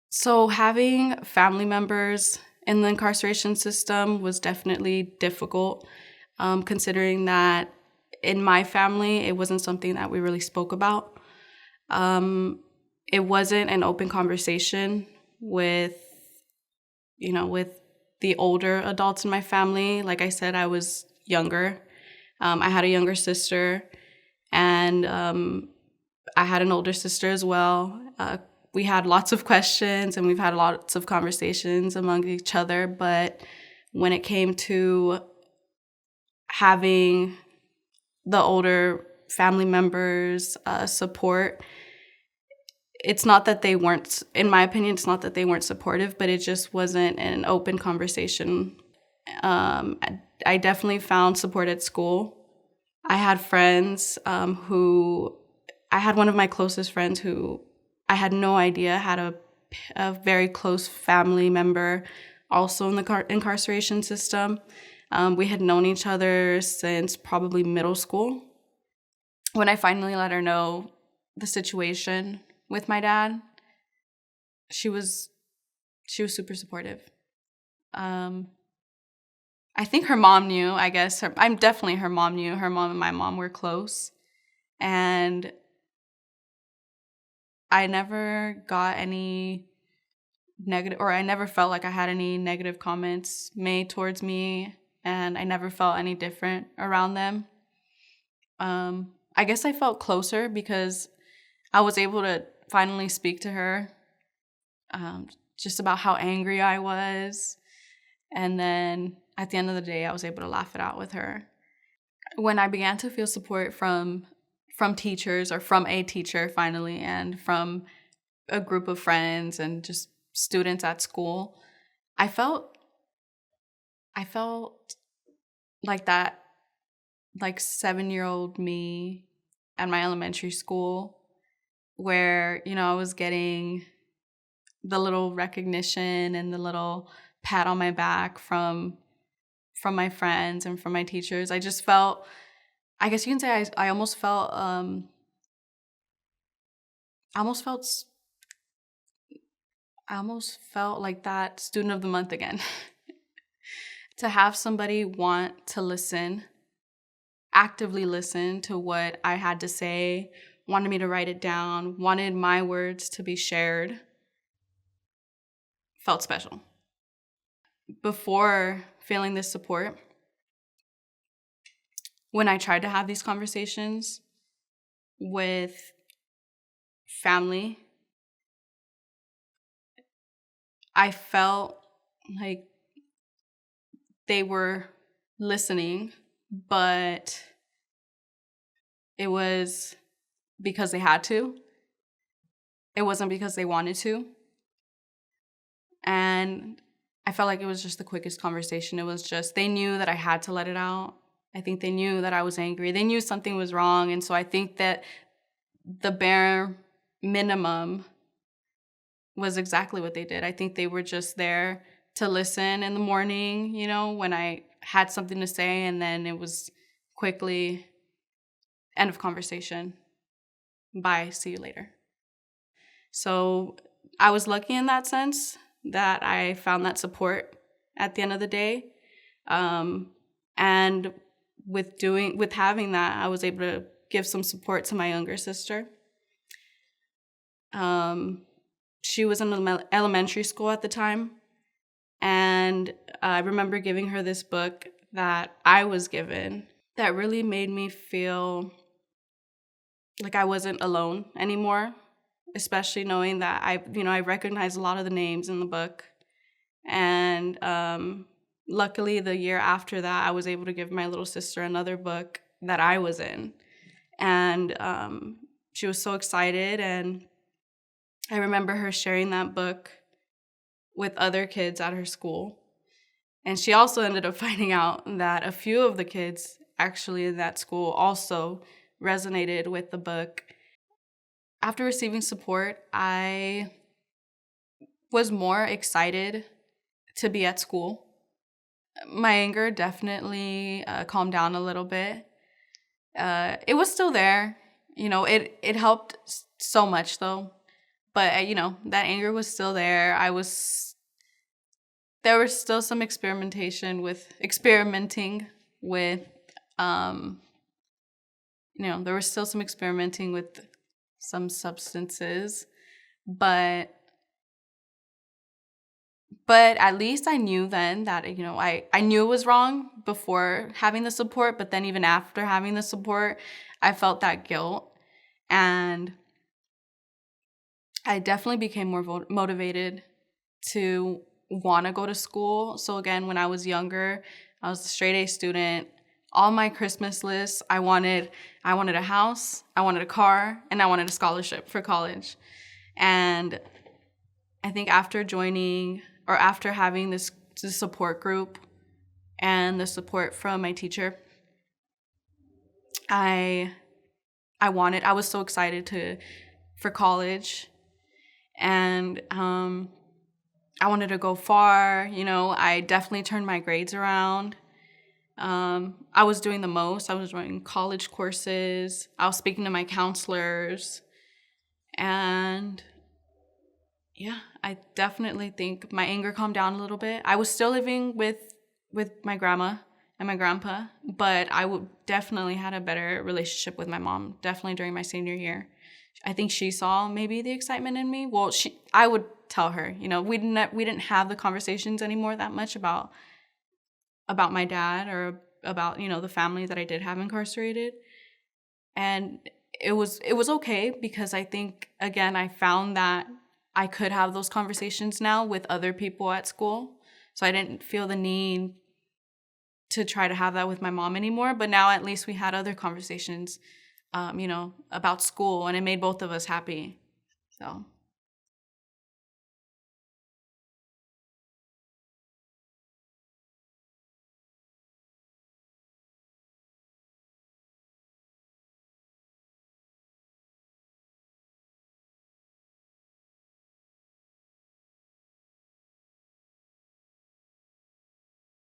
So having family members in the incarceration system was definitely difficult, considering that in my family, it wasn't something that we really spoke about. It wasn't an open conversation with, with the older adults in my family. Like I said, I was younger. I had a younger sister, and I had an older sister as well. We had lots of questions and we've had lots of conversations among each other. But when it came to having the older family members support, it's not that they weren't, in my opinion, it's not that they weren't supportive, but it just wasn't an open conversation. I definitely found support at school. I had friends I had one of my closest friends who I had no idea had a very close family member also in the incarceration system. We had known each other since probably middle school. When I finally let her know the situation with my dad, she was super supportive. I think her mom knew, I guess. I'm definitely her mom knew. Her mom and my mom were close. And I never got any negative, or I never felt like I had any negative comments made towards me, and I never felt any different around them. I guess I felt closer because I was able to finally speak to her just about how angry I was. And then at the end of the day, I was able to laugh it out with her. When I began to feel support from teachers, or from a teacher finally, and from a group of friends and just students at school, I felt like that, like 7-year-old me at my elementary school, where, I was getting the little recognition and the little pat on my back from my friends and from my teachers. I just felt, I guess you can say, I almost felt I almost felt like that student of the month again. To have somebody want to listen, actively listen to what I had to say, wanted me to write it down, wanted my words to be shared, felt special. Before feeling this support, when I tried to have these conversations with family, I felt like they were listening, but it was because they had to. It wasn't because they wanted to. And I felt like it was just the quickest conversation. It was just, they knew that I had to let it out. I think they knew that I was angry. They knew something was wrong. And so I think that the bare minimum was exactly what they did. I think they were just there to listen in the morning, when I had something to say, and then it was quickly end of conversation. Bye, see you later. So I was lucky in that sense that I found that support at the end of the day. And with having that, I was able to give some support to my younger sister. She was in elementary school at the time, and I remember giving her this book that I was given that really made me feel like I wasn't alone anymore, especially knowing that I recognized a lot of the names in the book. And luckily, the year after that, I was able to give my little sister another book that I was in. And she was so excited, and I remember her sharing that book with other kids at her school. And she also ended up finding out that a few of the kids actually in that school also resonated with the book. After receiving support, I was more excited to be at school. My anger definitely calmed down a little bit. It was still there. It helped so much, though. But, that anger was still there. There was still some experimenting with, there was still some experimenting with some substances, but at least I knew then that, I knew it was wrong before having the support, but then even after having the support, I felt that guilt. And I definitely became more motivated to want to go to school. So again, when I was younger, I was a straight A student. All my Christmas lists, I wanted a house, I wanted a car, and I wanted a scholarship for college. And I think after having this support group and the support from my teacher, I was so excited for college, and I wanted to go far. I definitely turned my grades around. I was doing the most. I was doing college courses. I was speaking to my counselors, and yeah, I definitely think my anger calmed down a little bit. I was still living with my grandma and my grandpa, but I definitely had a better relationship with my mom, definitely during my senior year. I think she saw maybe the excitement in me. Well, I would tell her, we didn't have the conversations anymore that much about my dad or about, the family that I did have incarcerated. And it was okay, because I think, again, I found that I could have those conversations now with other people at school. So I didn't feel the need to try to have that with my mom anymore. But now at least we had other conversations, about school, and it made both of us happy. So